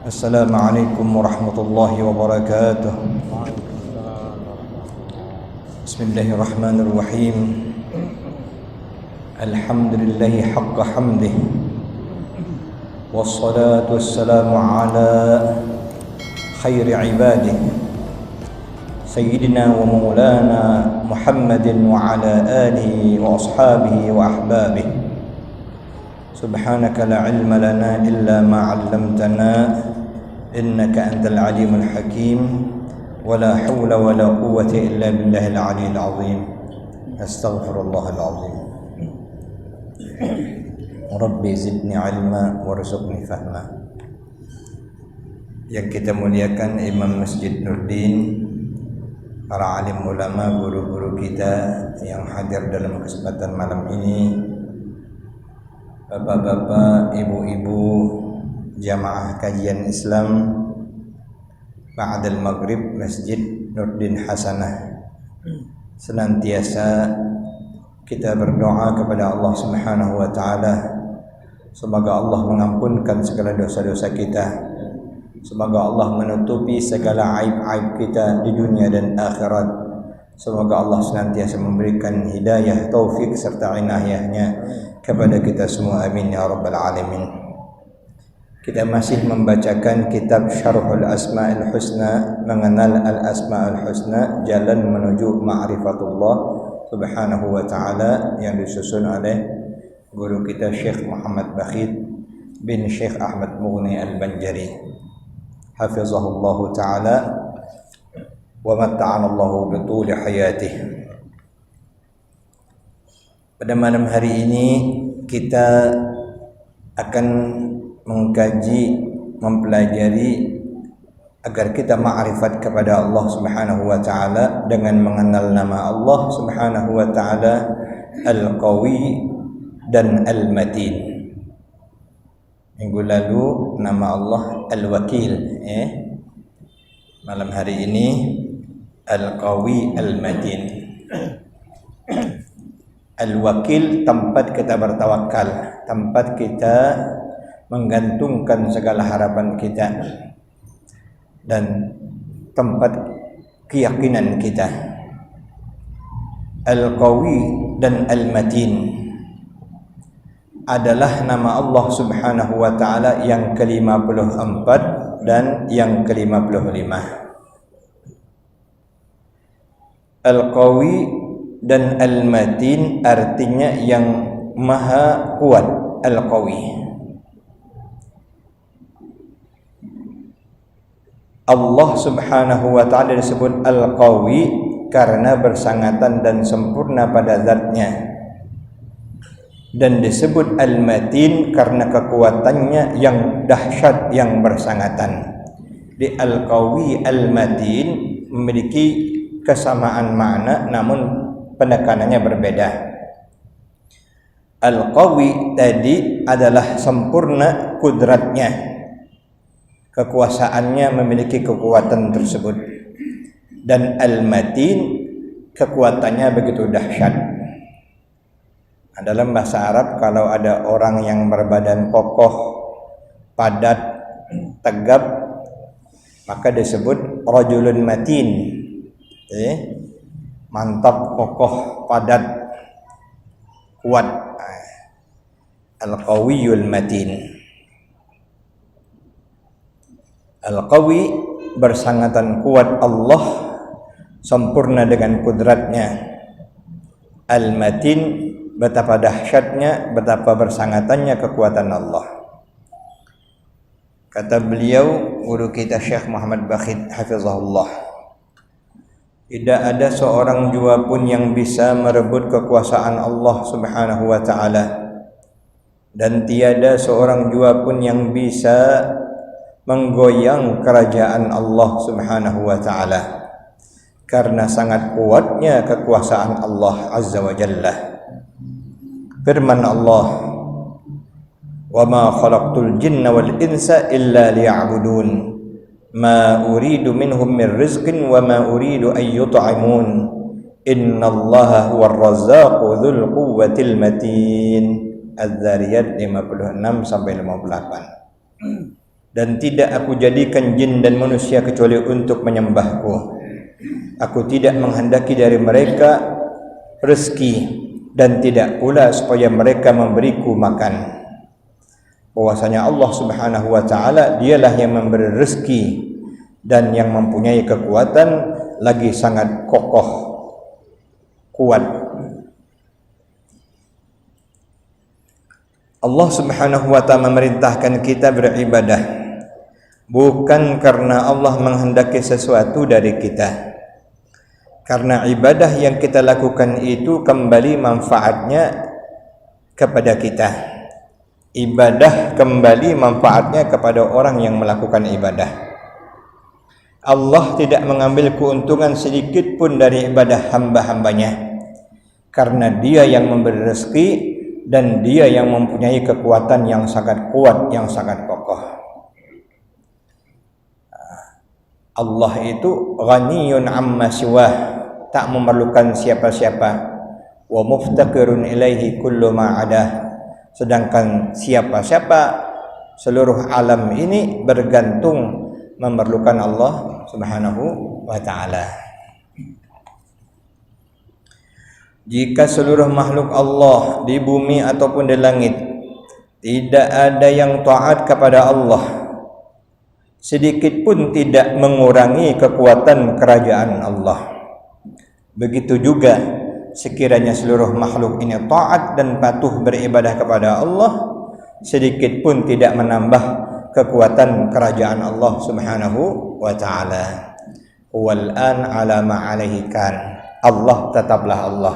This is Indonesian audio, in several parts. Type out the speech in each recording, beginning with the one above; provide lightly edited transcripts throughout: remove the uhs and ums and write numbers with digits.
السلام عليكم ورحمة الله وبركاته. بسم الله الرحمن الرحيم. الحمد لله حق حمده، والصلاة والسلام على خير عباده سيدنا ومولانا محمد وعلى آله وأصحابه وأحبابه. سبحانك لا علم لنا إلا ما علمتنا إنك أنت العليم الحكيم، ولا حول ولا قوة إلا بالله العلي العظيم. أستغفر الله العظيم. Rabbi zidni ilma warzuqni fahma. Yang kita muliakan Imam Masjid Nurdin, para alim ulama, guru-guru kita yang hadir dalam kesempatan malam ini, bapak-bapak, ibu-ibu, jamaah kajian Islam ba'dal maghrib Masjid Nurdin Hasanah. Senantiasa kita berdoa kepada Allah Subhanahu wa taala, semoga Allah mengampunkan segala dosa-dosa kita, semoga Allah menutupi segala aib-aib kita di dunia dan akhirat. Semoga Allah senantiasa memberikan hidayah, taufik serta inayahnya kepada kita semua, amin ya rabbal alamin. Kita masih membacakan kitab Syarhul Asma'il Husna, mengenal al-Asma'il Husna, jalan menuju ma'rifatullah subhanahu wa ta'ala, yang disusun oleh guru kita Syekh Muhammad Bakhit bin Syekh Ahmad Mughni Al-Banjari, hafizahullahu ta'ala wa matta'anallahu bituli hayatih. Pada malam hari ini kita akan mengkaji, mempelajari agar kita ma'rifat kepada Allah Subhanahu wa taala dengan mengenal nama Allah Subhanahu wa taala Al-Qawi dan Al-Matin. Minggu lalu nama Allah Al-Wakil, malam hari ini Al-Qawi Al-Matin. Al-Wakil, tempat kita bertawakal, tempat kita menggantungkan segala harapan kita, dan tempat keyakinan kita. Al-Qawi dan Al-Matin adalah nama Allah Subhanahu wa taala yang ke-54 dan yang ke-55. Al-Qawi dan Al-Matin artinya yang maha kuat. Al-Qawi, Allah Subhanahu wa ta'ala disebut Al-Qawi karena bersangatan dan sempurna pada zatnya, dan disebut Al-Matin karena kekuatannya yang dahsyat, yang bersangatan. Di Al-Qawi, Al-Matin memiliki kesamaan makna namun penekanannya berbeda. Al-Qawi tadi adalah sempurna kudratnya, kekuasaannya, memiliki kekuatan tersebut, dan Al-Matin kekuatannya begitu dahsyat. Dalam bahasa Arab, kalau ada orang yang berbadan kokoh, padat, tegap, maka disebut rajulun matin, mantap, kokoh, padat, kuat. Al-Qawiyul Matin. Al-Qawi bersangatan kuat Allah, sempurna dengan kudratnya. Al-Matin betapa dahsyatnya, betapa bersangatannya kekuatan Allah. Kata beliau, guru kita Syekh Muhammad Bakhit hafizahullah, tidak ada seorang jua pun yang bisa merebut kekuasaan Allah Subhanahu wa ta'ala, dan tiada seorang jua pun yang bisa menggoyang kerajaan Allah Subhanahu wa ta'ala, karena sangat kuatnya kekuasaan Allah Azza wa Jalla. Firman Allah, wa ma khalaqtul jinna wal insa illa liya'budun ma uridu minhum min rizqin wa ma uridu an yut'imun innallaha huwar razzaqu dzul quwwatil matin. Az-Zariyat 56 sampai 58. dan tidak aku jadikan jin dan manusia kecuali untuk menyembahku. Aku tidak menghendaki dari mereka rezeki dan tidak pula supaya mereka memberiku makan. Bahwasanya Allah Subhanahu wa taala dialah yang memberi rezeki dan yang mempunyai kekuatan lagi sangat kokoh, kuat. Allah Subhanahu wa taala memerintahkan kita beribadah bukan karena Allah menghendaki sesuatu dari kita. Karena ibadah yang kita lakukan itu kembali manfaatnya kepada kita. Ibadah kembali manfaatnya kepada orang yang melakukan ibadah. Allah tidak mengambil keuntungan sedikit pun dari ibadah hamba-hambanya. Karena Dia yang memberi rezeki dan Dia yang mempunyai kekuatan yang sangat kuat, yang sangat kokoh. Allah itu ghaniyun amma siwah, tak memerlukan siapa-siapa. Wa muftaqirun ilaihi kullu ma ada. Sedangkan siapa-siapa seluruh alam ini bergantung memerlukan Allah Subhanahu wa taala. Jika seluruh makhluk Allah di bumi ataupun di langit tidak ada yang taat kepada Allah, sedikit pun tidak mengurangi kekuatan kerajaan Allah. Begitu juga sekiranya seluruh makhluk ini taat dan patuh beribadah kepada Allah, sedikit pun tidak menambah kekuatan kerajaan Allah Subhanahu wa taala. Wal an ala ma alaihi kan. Allah tetaplah Allah.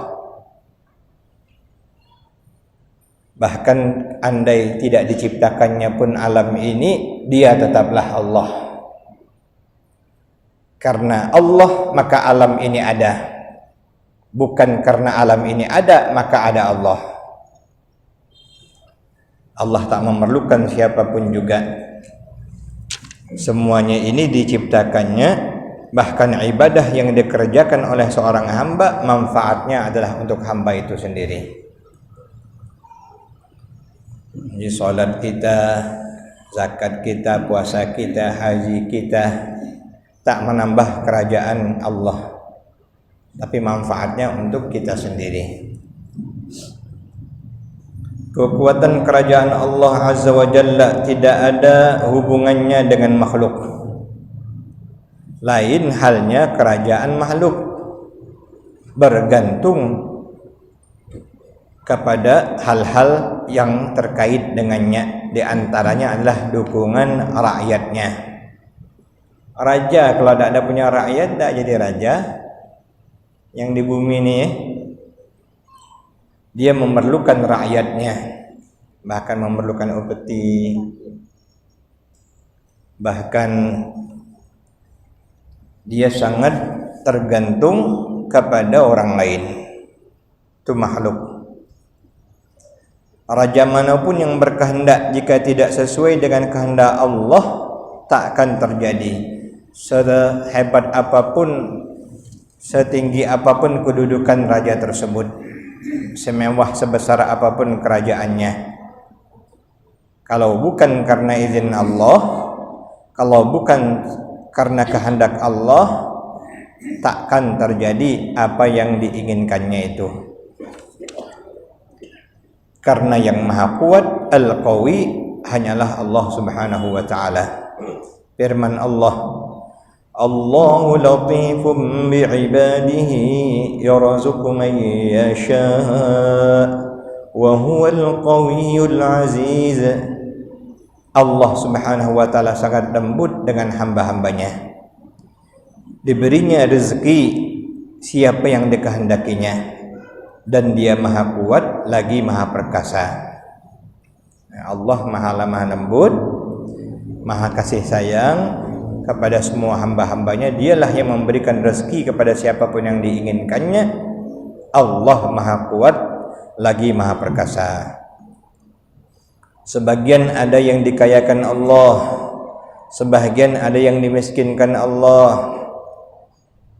Bahkan andai tidak diciptakannya pun alam ini, Dia tetaplah Allah. Karena Allah maka alam ini ada. Bukan karena alam ini ada maka ada Allah. Allah tak memerlukan siapapun juga. Semuanya ini diciptakannya, bahkan ibadah yang dikerjakan oleh seorang hamba manfaatnya adalah untuk hamba itu sendiri. Jadi salat kita, zakat kita, puasa kita, haji kita tak menambah kerajaan Allah, tapi manfaatnya untuk kita sendiri. Kekuatan kerajaan Allah Azza wa Jalla tidak ada hubungannya dengan makhluk. Lain halnya kerajaan makhluk bergantung kepada hal-hal yang terkait dengannya. Di antaranya adalah dukungan rakyatnya. Raja kalau tidak ada punya rakyat tidak jadi raja. Yang di bumi ini dia memerlukan rakyatnya, bahkan memerlukan upeti, bahkan dia sangat tergantung kepada orang lain. Itu makhluk. Raja manapun yang berkehendak jika tidak sesuai dengan kehendak Allah tak akan terjadi. Sehebat apapun, setinggi apapun kedudukan raja tersebut, semewah sebesar apapun kerajaannya, kalau bukan karena izin Allah, kalau bukan karena kehendak Allah, takkan terjadi apa yang diinginkannya itu. Karena yang maha kuat, Al-Qawi, hanyalah Allah Subhanahu wa ta'ala. Firman Allah, Allahu latifun bi'ibadihi yarzuqu man yasha' wa huwal qawiyyul aziz. Allah Subhanahu wa taala sangat lembut dengan hamba-hambanya. Diberinya rezeki siapa yang dikehendakinya, dan Dia maha kuat lagi maha perkasa. Allah maha lembut, maha kasih sayang kepada semua hamba-hambanya. Dialah yang memberikan rezeki kepada siapapun yang diinginkannya. Allah maha kuat lagi maha perkasa. Sebagian ada yang dikayakan Allah, sebagian ada yang dimiskinkan Allah.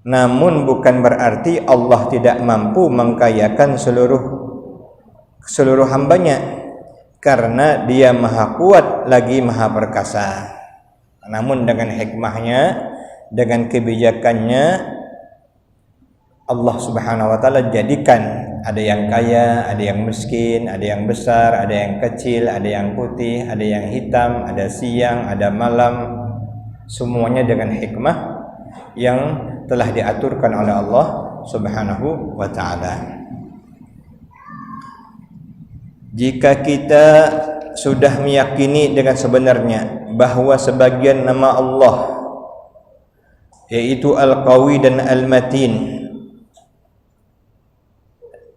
Namun bukan berarti Allah tidak mampu mengkayakan seluruh hambanya, karena Dia maha kuat lagi maha perkasa. Namun dengan hikmahnya, dengan kebijakannya, Allah Subhanahu wa taala jadikan ada yang kaya, ada yang miskin, ada yang besar, ada yang kecil, ada yang putih, ada yang hitam, ada siang, ada malam. Semuanya dengan hikmah yang telah diaturkan oleh Allah Subhanahu wa taala. Jika kita sudah meyakini dengan sebenarnya bahwa sebagian nama Allah, yaitu Al-Qawi dan Al-Matin,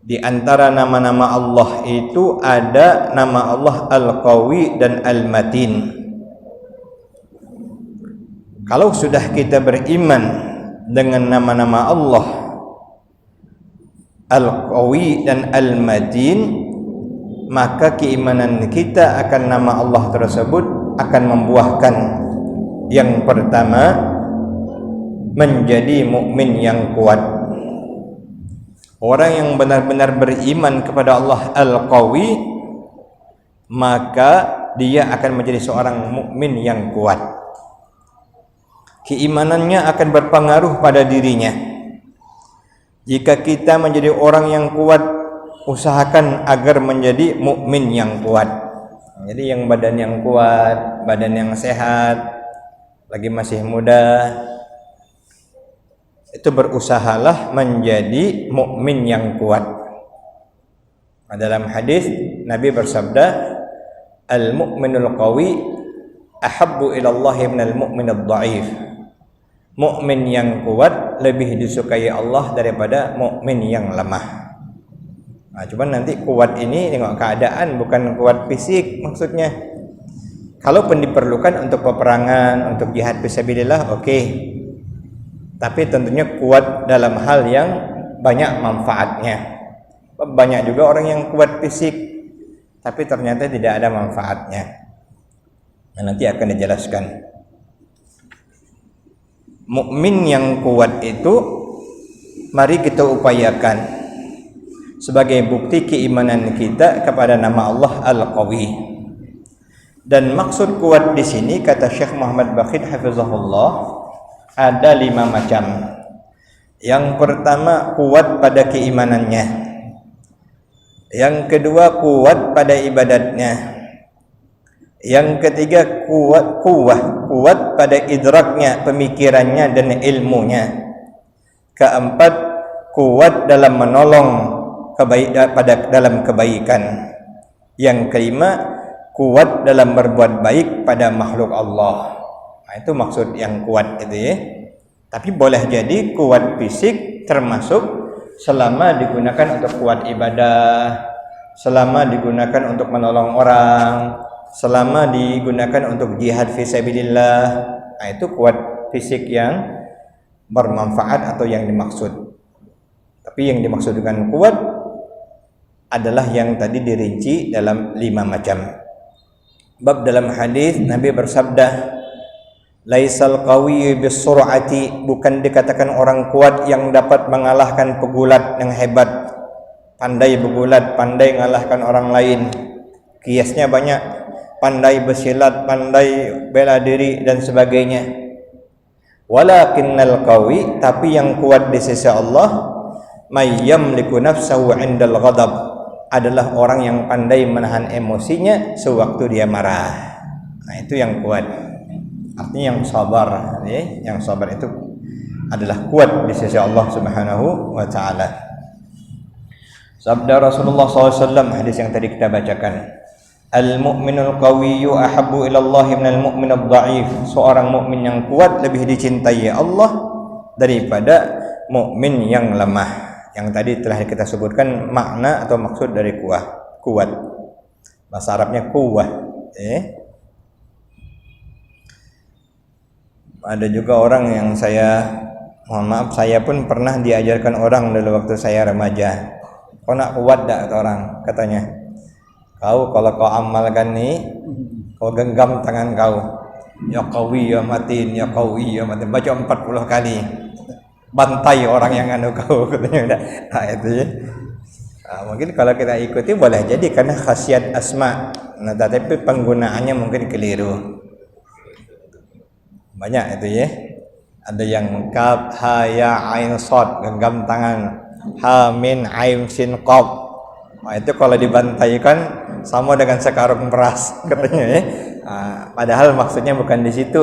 di antara nama-nama Allah itu ada nama Allah Al-Qawi dan Al-Matin. Kalau sudah kita beriman dengan nama-nama Allah Al-Qawi dan Al-Matin, maka keimanan kita akan nama Allah tersebut akan membuahkan yang pertama, menjadi mukmin yang kuat. Orang yang benar-benar beriman kepada Allah Al-Qawi, maka dia akan menjadi seorang mukmin yang kuat. Keimanannya akan berpengaruh pada dirinya. Jika kita menjadi orang yang kuat, usahakan agar menjadi mukmin yang kuat. Jadi yang badan yang kuat, badan yang sehat, lagi masih muda, itu berusahalah menjadi mukmin yang kuat. Dalam hadis Nabi bersabda, al-mu'minul qawi ahabbu ila Allah minal mu'minid dhaif. Mukmin yang kuat lebih disukai Allah daripada mukmin yang lemah. Nah, cuman nanti kuat ini tengok keadaan, bukan kuat fisik maksudnya. Kalaupun diperlukan untuk peperangan, untuk jihad fisabilillah, oke. Tapi tentunya kuat dalam hal yang banyak manfaatnya. Banyak juga orang yang kuat fisik, tapi ternyata tidak ada manfaatnya. Nah, nanti akan dijelaskan. Mukmin yang kuat itu mari kita upayakan sebagai bukti keimanan kita kepada nama Allah Al-Qawi. Dan maksud kuat di sini kata Syekh Muhammad Baqir hafizahullah, ada 5 macam. Yang pertama, kuat pada keimanannya. Yang kedua, kuat pada ibadatnya. Yang ketiga, kuat pada idraknya, pemikirannya dan ilmunya. Keempat, kuat dalam menolong dalam kebaikan. Yang kelima, kuat dalam berbuat baik pada makhluk Allah. Nah, itu maksud yang kuat itu ya. Tapi boleh jadi kuat fisik termasuk selama digunakan untuk kuat ibadah, selama digunakan untuk menolong orang, selama digunakan untuk jihad fisabilillah. Nah, itu kuat fisik yang bermanfaat atau yang dimaksud. Tapi yang dimaksud dengan kuat adalah yang tadi dirinci dalam 5 macam. Bab dalam hadis Nabi bersabda, laisal qawiyyu bisur'ati, bukan dikatakan orang kuat yang dapat mengalahkan pegulat yang hebat, pandai bergulat, pandai mengalahkan orang lain. Kiasnya banyak, pandai bersilat, pandai bela diri dan sebagainya. Walakinnal qawi, tapi yang kuat di sisi Allah, may yamliku nafsahu 'indal ghadab, adalah orang yang pandai menahan emosinya sewaktu dia marah. Nah, itu yang kuat. Artinya yang sabar, ya. Yang sabar itu adalah kuat di sisi Allah Subhanahu wa taala. Sabda Rasulullah SAW, hadis yang tadi kita bacakan, al-mu'minul qawiyyu ahabbu ila Allah minal mu'minid dha'if. Seorang mukmin yang kuat lebih dicintai Allah daripada mukmin yang lemah. Yang tadi telah kita sebutkan makna atau maksud dari kuat. Bahasa Arabnya kuwah, Ada juga orang yang mohon maaf, saya pun pernah diajarkan orang dulu waktu saya remaja. Kau nak kuat tak, kata orang, katanya. Kau kalau kau amalkan nih, kau genggam tangan kau. Ya qawi ya matin, ya qawi ya matin. Baca 40 kali. Bantai orang yang kau, katanya. Nah, itu ya. Nah, mungkin kalau kita ikuti boleh jadi karena khasiat asma. Nah, tapi penggunaannya mungkin keliru. Banyak itu ya. Ada yang kaf, ha, ya, ain, shad, genggam tangan, ha, min, ain, sin, qaf. Nah, itu kalau dibantaikan sama dengan sekarung beras katanya ya. Padahal maksudnya bukan di situ.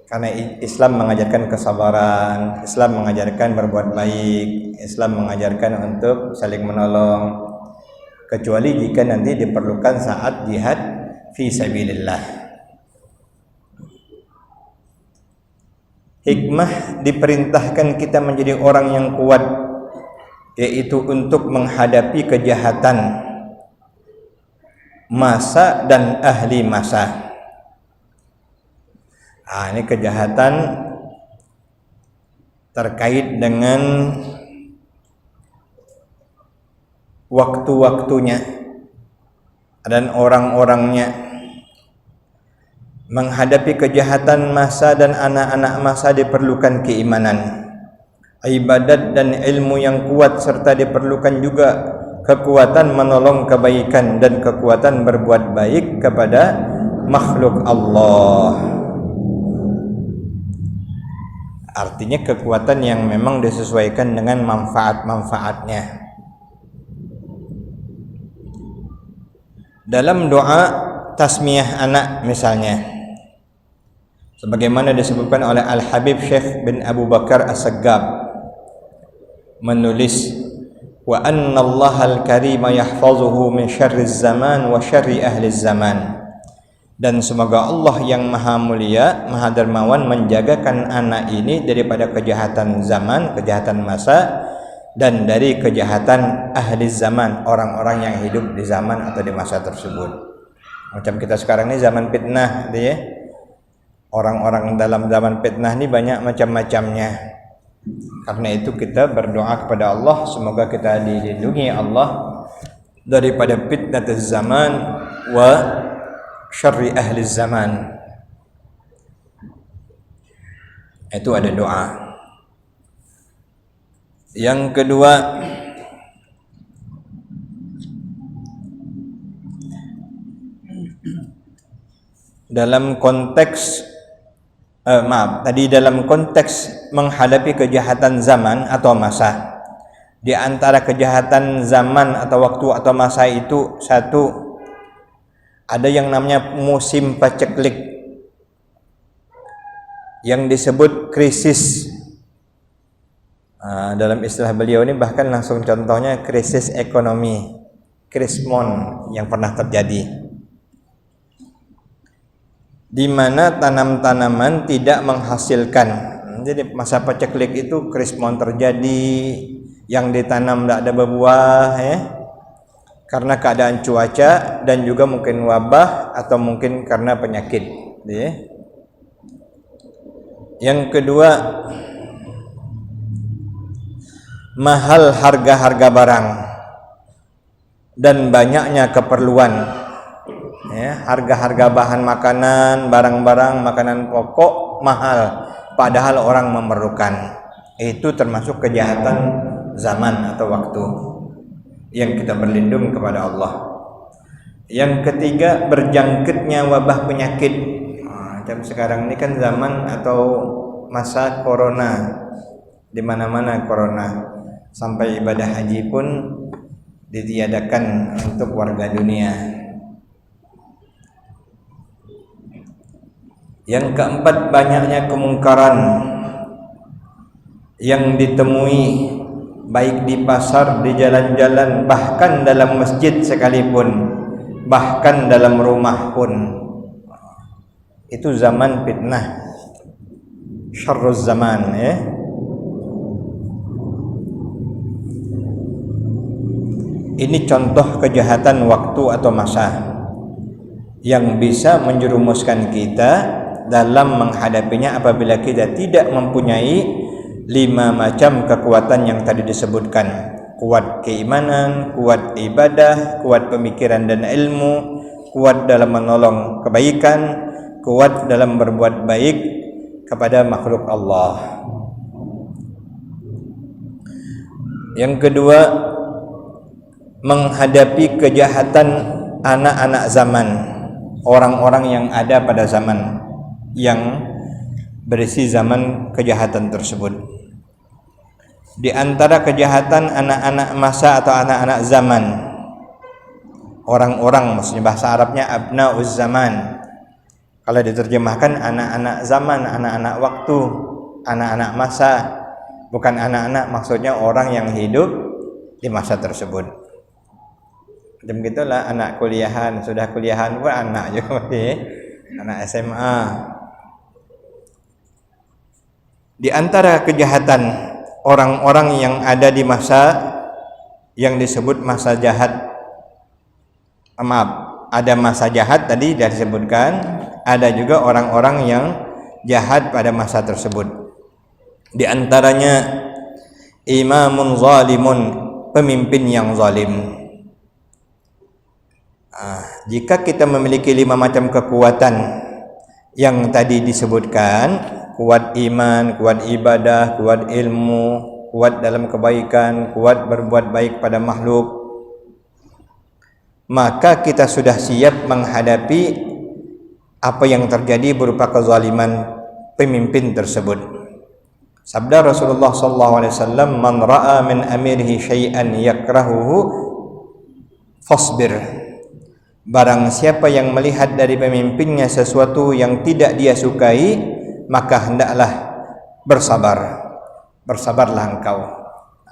Karena Islam mengajarkan kesabaran, Islam mengajarkan berbuat baik, Islam mengajarkan untuk saling menolong. Kecuali jika nanti diperlukan saat jihad fi sabilillah. Hikmah diperintahkan kita menjadi orang yang kuat, yaitu untuk menghadapi kejahatan masa dan ahli masa. Ini kejahatan terkait dengan waktu-waktunya dan orang-orangnya. Menghadapi kejahatan masa dan anak-anak masa diperlukan keimanan, ibadat dan ilmu yang kuat, serta diperlukan juga kekuatan menolong kebaikan dan kekuatan berbuat baik kepada makhluk Allah. Artinya kekuatan yang memang disesuaikan dengan manfaat-manfaatnya. Dalam doa tasmiyah anak misalnya, sebagaimana disebutkan oleh Al-Habib Syekh bin Abu Bakar As-Saggab menulis, wa anna Allah al-karima yahfazuhu min syarri zaman wa syarri ahli zaman, dan semoga Allah yang maha mulia, maha dermawan menjagakan anak ini daripada kejahatan zaman, kejahatan masa, dan dari kejahatan ahli zaman, orang-orang yang hidup di zaman atau di masa tersebut. Macam kita sekarang ini zaman fitnah, ya. Orang-orang dalam zaman fitnah ini banyak macam-macamnya. Karena itu kita berdoa kepada Allah semoga kita dilindungi Allah daripada fitnah zaman wa syarri ahli zaman. Itu ada doa. Yang kedua, dalam konteks dalam konteks menghadapi kejahatan zaman atau masa. Di antara kejahatan zaman atau waktu atau masa itu, satu, ada yang namanya musim paceklik, yang disebut krisis. Dalam istilah beliau ini bahkan langsung contohnya krisis ekonomi, krismon yang pernah terjadi, di mana tanam-tanaman tidak menghasilkan. Jadi masa paceklik itu krismon terjadi, yang ditanam tidak ada berbuah, ya, karena keadaan cuaca dan juga mungkin wabah atau mungkin karena penyakit, ya. Yang kedua, mahal harga-harga barang dan banyaknya keperluan. Ya, harga-harga bahan makanan, barang-barang makanan pokok mahal, padahal orang memerlukan. Itu termasuk kejahatan zaman atau waktu yang kita berlindung kepada Allah. Yang ketiga, berjangkitnya wabah penyakit. Macam sekarang ini kan zaman atau masa corona, di mana-mana corona, sampai ibadah haji pun ditiadakan untuk warga dunia. Yang keempat, banyaknya kemungkaran yang ditemui baik di pasar, di jalan-jalan, bahkan dalam masjid sekalipun, bahkan dalam rumah pun. Itu zaman fitnah, syarruz zaman, ya. Ini contoh kejahatan waktu atau masa yang bisa menjerumuskan kita dalam menghadapinya apabila kita tidak mempunyai 5 macam kekuatan yang tadi disebutkan. Kuat keimanan, kuat ibadah, kuat pemikiran dan ilmu, kuat dalam menolong kebaikan, kuat dalam berbuat baik kepada makhluk Allah. Yang kedua, menghadapi kejahatan anak-anak zaman, orang-orang yang ada pada zaman yang berisi zaman kejahatan tersebut. Di antara kejahatan anak-anak masa atau anak-anak zaman, orang-orang, maksudnya bahasa Arabnya abnauz zaman. Kalau diterjemahkan anak-anak zaman, anak-anak waktu, anak-anak masa, bukan anak-anak, maksudnya orang yang hidup di masa tersebut. Macam gitulah anak kuliahan, sudah kuliahan pun anak juga, anak SMA. Di antara kejahatan orang-orang yang ada di masa yang disebut masa jahat, ada masa jahat tadi sudah disebutkan, ada juga orang-orang yang jahat pada masa tersebut. Di antaranya imamun zalimun, pemimpin yang zalim. Jika kita memiliki 5 macam kekuatan yang tadi disebutkan, kuat iman, kuat ibadah, kuat ilmu, kuat dalam kebaikan, kuat berbuat baik pada makhluk, maka kita sudah siap menghadapi apa yang terjadi berupa kezaliman pemimpin tersebut. Sabda Rasulullah SAW, "Man ra'a min amirihi syai'an yakrahuhu fasbir." Barang siapa yang melihat dari pemimpinnya sesuatu yang tidak dia sukai, maka hendaklah bersabar. Bersabarlah engkau.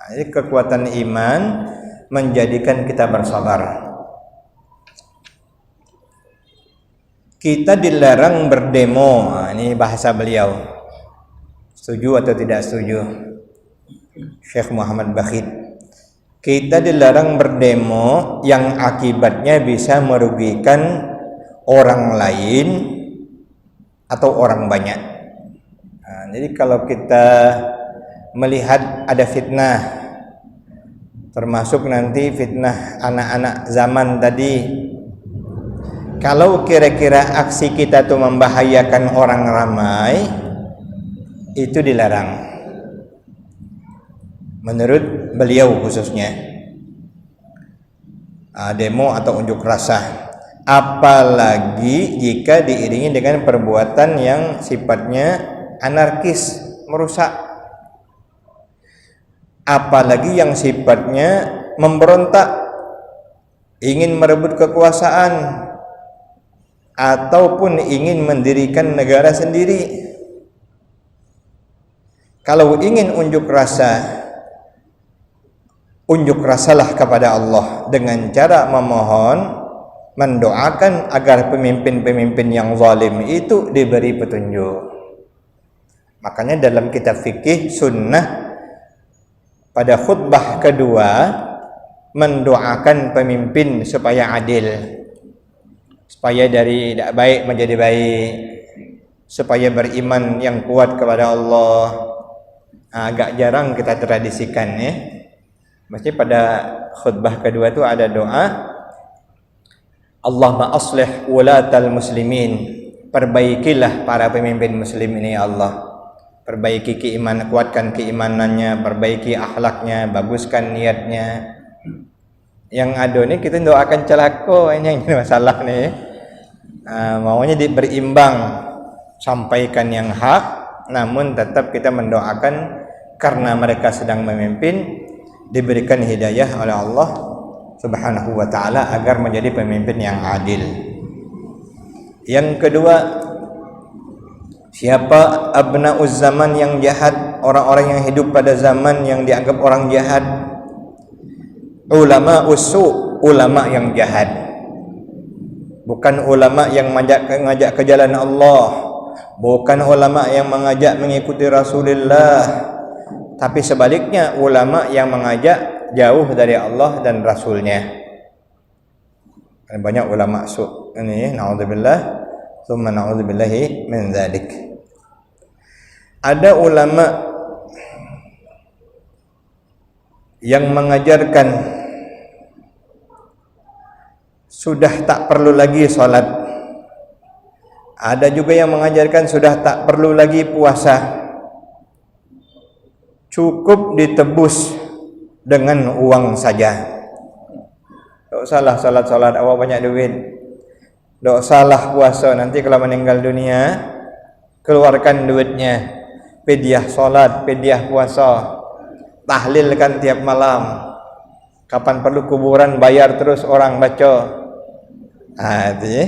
Jadi kekuatan iman menjadikan kita bersabar. Kita dilarang berdemo. Ini bahasa beliau. Setuju atau tidak setuju? Syekh Muhammad Bakhit. Kita dilarang berdemo yang akibatnya bisa merugikan orang lain atau orang banyak. Jadi kalau kita melihat ada fitnah, termasuk nanti fitnah anak-anak zaman tadi, kalau kira-kira aksi kita itu membahayakan orang ramai, itu dilarang. Menurut beliau khususnya, demo atau unjuk rasa, apalagi jika diiringi dengan perbuatan yang sifatnya anarkis, merusak, apalagi yang sifatnya memberontak, ingin merebut kekuasaan, ataupun ingin mendirikan negara sendiri. Kalau ingin unjuk rasa, unjuk rasalah kepada Allah dengan cara memohon, mendoakan agar pemimpin-pemimpin yang zalim itu diberi petunjuk. Makanya dalam kitab fikih sunnah pada khutbah kedua mendoakan pemimpin supaya adil, supaya dari tidak baik menjadi baik, supaya beriman yang kuat kepada Allah. Agak jarang kita tradisikan ya. Mesti pada khutbah kedua itu ada doa, Allahumma aslih wulatal muslimin, perbaikilah para pemimpin muslim ini ya Allah. Perbaiki keimanan, kuatkan keimanannya, perbaiki akhlaknya, baguskan niatnya. Yang ada ni kita doakan celaka, ini yang masalah ni. Maunya berimbang, sampaikan yang hak, namun tetap kita mendoakan karena mereka sedang memimpin, diberikan hidayah oleh Allah Subhanahu wa ta'ala agar menjadi pemimpin yang adil. Yang kedua, siapa abnauz zaman yang jahat, orang-orang yang hidup pada zaman yang dianggap orang jahat? Ulama usu, ulama yang jahat. Bukan ulama yang mengajak ke jalan Allah, bukan ulama yang mengajak mengikuti Rasulullah, tapi sebaliknya ulama yang mengajak jauh dari Allah dan Rasulnya. Banyak ulama su ini, naudzubillah, tsumma naudzubillahi min dzalik. Ada ulama yang mengajarkan sudah tak perlu lagi salat. Ada juga yang mengajarkan sudah tak perlu lagi puasa, cukup ditebus dengan uang saja. Tak salah salat-salat, awak banyak duit. Tak salah puasa, nanti kalau meninggal dunia keluarkan duitnya, pidyah solat, pidyah puasa, tahlilkan tiap malam. Kapan perlu kuburan bayar terus orang baca. Itu ya.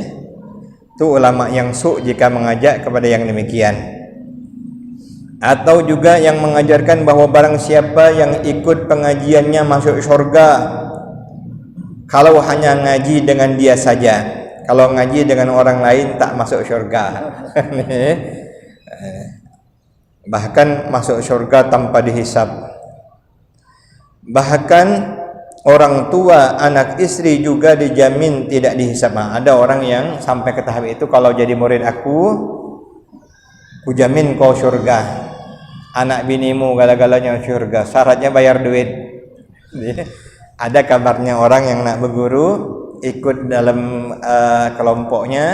Itu ulama yang su' jika mengajak kepada yang demikian. Atau juga yang mengajarkan bahawa barang siapa yang ikut pengajiannya masuk syurga kalau hanya ngaji dengan dia saja. Kalau ngaji dengan orang lain tak masuk syurga. Bahkan masuk syurga tanpa dihisab. Bahkan orang tua, anak istri juga dijamin tidak dihisab. Ada orang yang sampai ke tahap itu, kalau jadi murid aku jamin kau syurga. Anak binimu gala-galanya syurga. Syaratnya bayar duit. Ada kabarnya orang yang nak berguru ikut dalam kelompoknya,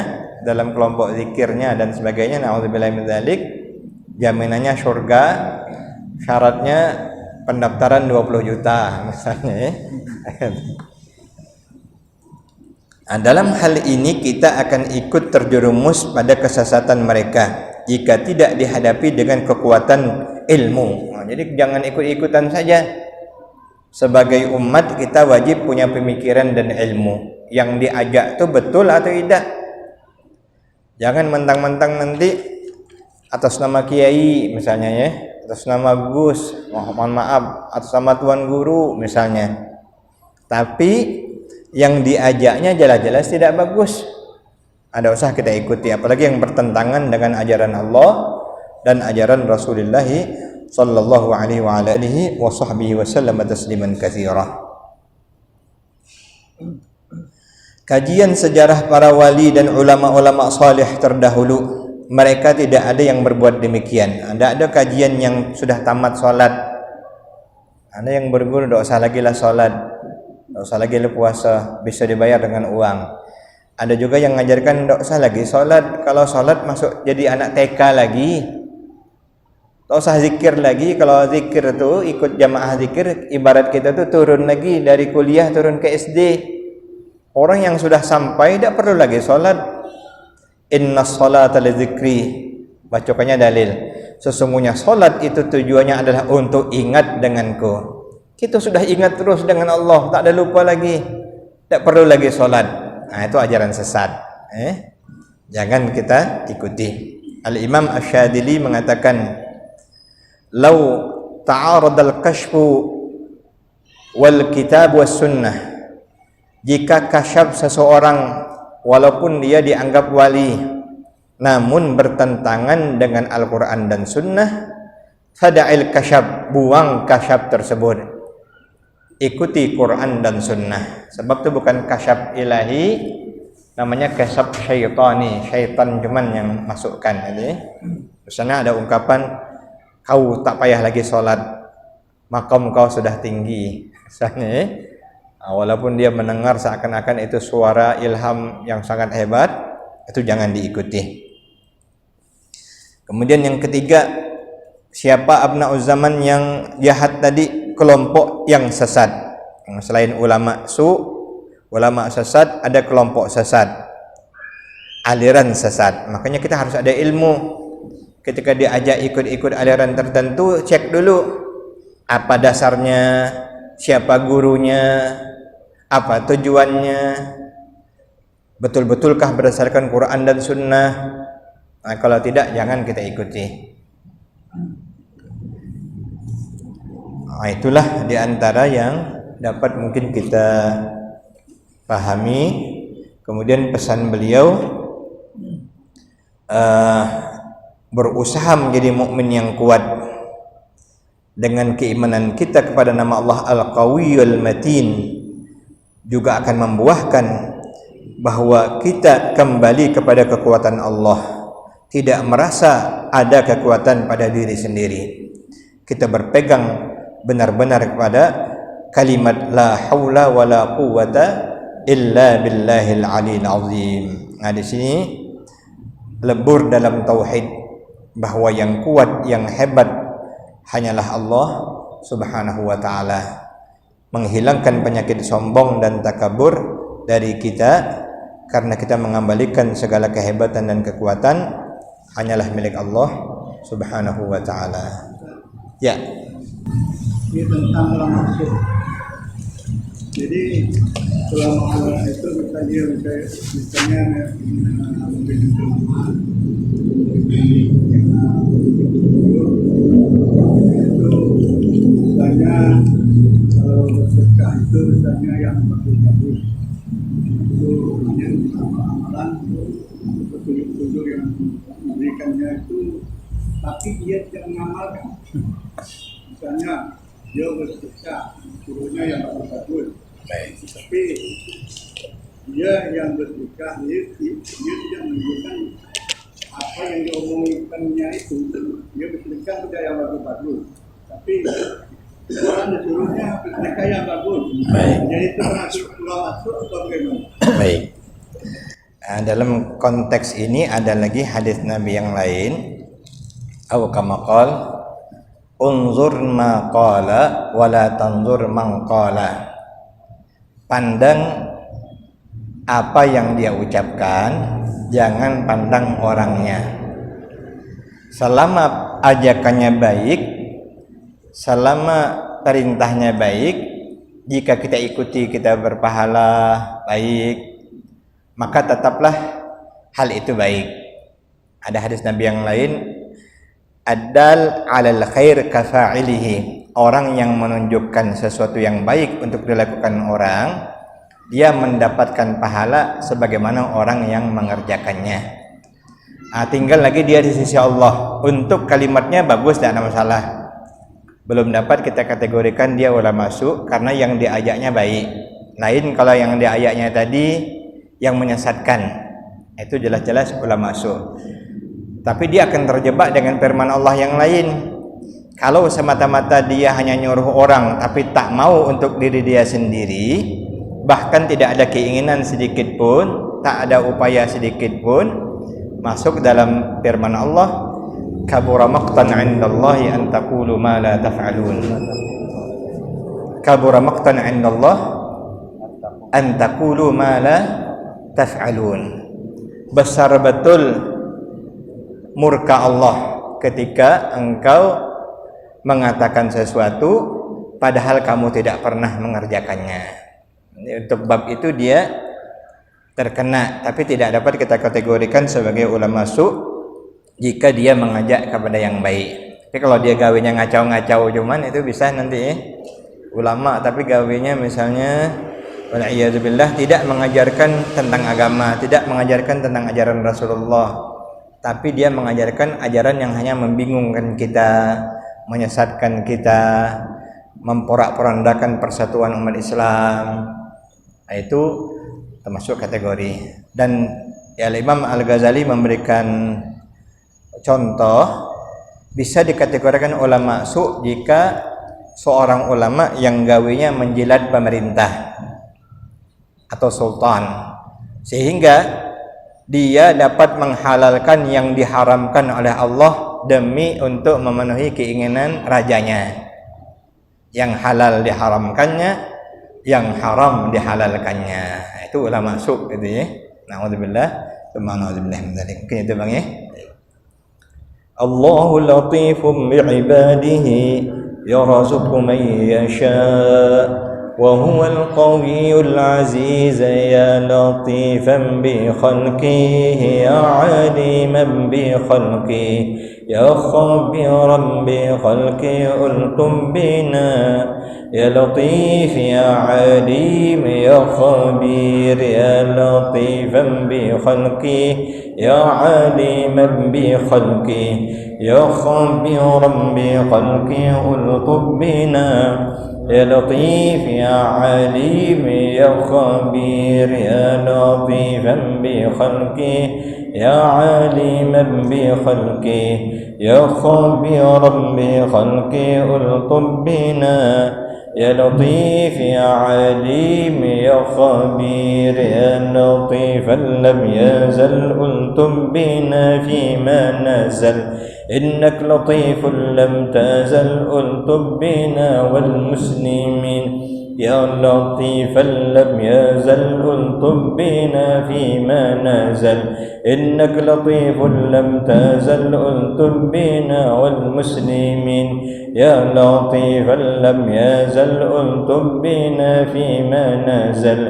dalam kelompok zikirnya dan sebagainya. Na'udzubillahi min dzalik. Jaminannya syurga. Syaratnya pendaftaran 20 juta misalnya ya. Dalam hal ini kita akan ikut terjerumus pada kesesatan mereka jika tidak dihadapi dengan kekuatan ilmu. Jadi jangan ikut-ikutan saja. Sebagai umat kita wajib punya pemikiran dan ilmu. Yang diajak itu betul atau tidak. Jangan mentang-mentang nanti atas nama kiai misalnya ya, atas nama Gus, mohon maaf, atas nama tuan guru misalnya. Tapi yang diajaknya jelas-jelas tidak bagus. Ada usah kita ikuti, apalagi yang bertentangan dengan ajaran Allah dan ajaran Rasulullah sallallahu alaihi wa alihi wa sahbihi wasallam tasliman katsira. Kajian sejarah para wali dan ulama-ulama salih terdahulu, mereka tidak ada yang berbuat demikian. Ada kajian yang sudah tamat salat. Ada yang berguru, tidak usah lagi lah salat, tidak usah lagi lah puasa, bisa dibayar dengan uang. Ada juga yang mengajarkan tidak usah lagi salat, kalau salat masuk jadi anak TK lagi. Tak usah zikir lagi. Kalau zikir tu ikut jamaah zikir, ibarat kita tu turun lagi dari kuliah turun ke SD. Orang yang sudah sampai tidak perlu lagi solat. Inna salata li zikri. Bacakannya dalil. Sesungguhnya solat itu tujuannya adalah untuk ingat denganku. Kita sudah ingat terus dengan Allah, tak ada lupa lagi. Tak perlu lagi solat. Itu ajaran sesat. Jangan kita ikuti. Al-Imam Asy-Syadzili mengatakan, "Lau ta'aradal kashfu wal kitab was sunnah." Jika kasyaf seseorang walaupun dia dianggap wali namun bertentangan dengan Al-Quran dan Sunnah, fada'il kasyaf, buang kasyaf tersebut, ikuti Quran dan Sunnah. Sebab itu bukan kasyaf ilahi, namanya kasyaf syaitani, syaitan cuman yang masukkan. Jadi misalnya ada ungkapan, kau tak payah lagi solat, makam kau sudah tinggi misalnya. Walaupun dia mendengar seakan-akan itu suara ilham yang sangat hebat, itu jangan diikuti. Kemudian yang ketiga, siapa abna'uz zaman yang jahat tadi? Kelompok yang sesat. Selain ulama ulama sesat, ada kelompok sesat, aliran sesat. Makanya kita harus ada ilmu. Ketika diajak ikut-ikut aliran tertentu, cek dulu apa dasarnya, siapa gurunya, apa tujuannya, betul-betulkah berdasarkan Quran dan Sunnah. Kalau tidak, jangan kita ikuti. Itulah diantara yang dapat mungkin kita pahami. Kemudian pesan beliau, berusaha menjadi mukmin yang kuat dengan keimanan kita kepada nama Allah Al-Qawiyyul Matin, juga akan membuahkan bahwa kita kembali kepada kekuatan Allah, tidak merasa ada kekuatan pada diri sendiri. Kita berpegang benar-benar kepada kalimat la haula wala quwwata illa billahil aliyil azim. Di sini lebur dalam tauhid bahwa yang kuat, yang hebat hanyalah Allah Subhanahu wa taala. Menghilangkan penyakit sombong dan takabur dari kita, karena kita mengembalikan segala kehebatan dan kekuatan hanyalah milik Allah Subhanahu wa taala. Ya. Ini tentang ulama masuk. Jadi ulama itu misalnya membimbing ulama itu misalnya kalau bersedekah itu misalnya yang bagus-bagus itu hanya amalan petunjuk-petunjuk yang memberikannya itu, tapi dia tidak mengamalkan. Misalnya dia bersedekah suruhnya yang bagus-bagus, tapi dia yang bersedekah dia tidak menunjukkan apa yang diomongannya itu. Dia bersedekah tidak yang bagus-bagus, tapi orang disuruhnya bersedekah yang bagus. Jadi itu termasuk ulama masuk atau bagaimana? Baik. Dalam konteks ini ada lagi hadis Nabi yang lain. Atau kama qala unzur ma qala wa la tanzur man qala. Pandang apa yang dia ucapkan, jangan pandang orangnya. Selama ajakannya baik, selama perintahnya baik, jika kita ikuti kita berpahala baik, maka tetaplah hal itu baik. Ada hadis Nabi yang lain, Ad-dal 'alal khair kafa'ilihi. Orang yang menunjukkan sesuatu yang baik untuk dilakukan orang, dia mendapatkan pahala sebagaimana orang yang mengerjakannya. Tinggal lagi dia di sisi Allah. Untuk kalimatnya bagus, tidak ada masalah. Belum dapat kita kategorikan dia ulama masuk karena yang diajaknya baik. Lain kalau yang diajaknya tadi yang menyesatkan, itu jelas-jelas ulama masuk. Tapi dia akan terjebak dengan firman Allah yang lain. Kalau semata-mata dia hanya nyuruh orang tapi tak mau untuk diri dia sendiri, bahkan tidak ada keinginan sedikit pun, tak ada upaya sedikit pun, masuk dalam firman Allah, kabura maqtan 'indallahi an taqulu ma la taf'alun. Kabura maqtan 'indallah an taqulu ma la taf'alun. Besar betul murka Allah ketika engkau mengatakan sesuatu padahal kamu tidak pernah mengerjakannya. Untuk bab itu dia terkena, tapi tidak dapat kita kategorikan sebagai ulama su' jika dia mengajak kepada yang baik. Tapi kalau dia gawenya ngacau-ngacau cuman itu bisa nanti ulama, tapi gawenya misalnya wal'iyadzubillah tidak mengajarkan tentang agama, tidak mengajarkan tentang ajaran Rasulullah, tapi dia mengajarkan ajaran yang hanya membingungkan kita, menyesatkan kita, memporak-porandakan persatuan umat Islam. Itu termasuk kategori. Dan Imam Al-Ghazali memberikan contoh, bisa dikategorikan ulama su' jika seorang ulama yang gawinya menjilat pemerintah atau sultan, sehingga dia dapat menghalalkan yang diharamkan oleh Allah demi untuk memenuhi keinginan rajanya. Yang halal diharamkannya, yang haram dihalalkannya. Itu ulama su' gitu ya. Na'udzubillah, na'udzubillah min dzalik. Mungkin itu Bang ya. Allahu latifum bi'ibadihi yarzuqu man yasha' وهو القوي العزيز يا لطيفا بخلقه يا عليما بخلقه يا خبيرا بخلقه ألقم بنا يا لطيف يا عليم يا خبير يا لطيفا بخلقه يا عليما بخلقه يا خبيرا بخلقه ألقم بنا يا لطيف يا عليم يا خبير يا لطيفا بخلقه يا عليما بخلقه يا خبيرا بخلقه الطب بنا يا لطيف يا عليم يا خبير يا لطيفا لم يزل الطب بنا فيما نزل إنك لطيف لم تزل الطب بنا والمسلمين يا لطيفا لم يزل ألطف بنا فيما نزل إنك لطيف لم تزل ألطف بنا والمسلمين يا لطيفا لم يزل ألطف بنا فيما نزل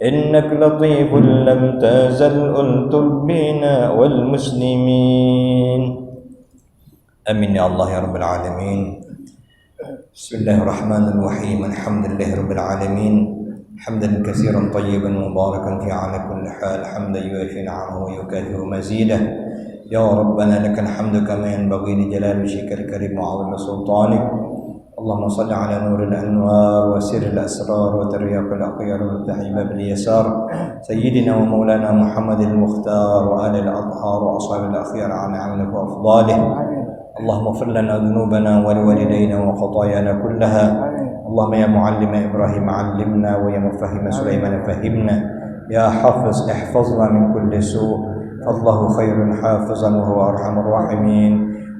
إنك لطيف لم تزل ألطف بنا والمسلمين آمين يا الله يا رب العالمين. بسم الله الرحمن الرحيم. الحمد لله رب العالمين حمدا كثيرا طيبا مباركا فيه على كل حال حمدا يوافي نعمه ويكافئ مزيده. يا ربنا لك الحمد كما ينبغي لجلال وجهك الكريم وعظيم سلطانك. اللهم صل على نور الأنوار وسر الأسرار وترياق الأخيار وفتح باب اليسار سيدنا ومولانا محمد المختار وآل الأطهار وأصحاب الأخيار عن عمله وأفضاله. اللهم اغفر لنا ذنوبنا ولوالدينا وخطايانا كلها. اللهم يا معلم إبراهيم علمنا ويا مفهم سليمان فهمنا. يا حافظ احفظنا من كل سوء فالله خير حافظا وهو أرحم الراحمين.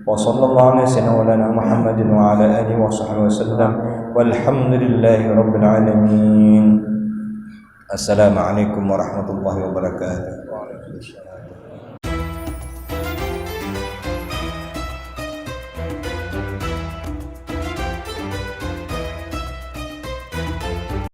وصلى الله على سيدنا مولانا محمد وعلى آله وصحبه وسلم والحمد لله رب العالمين. السلام عليكم ورحمة الله وبركاته.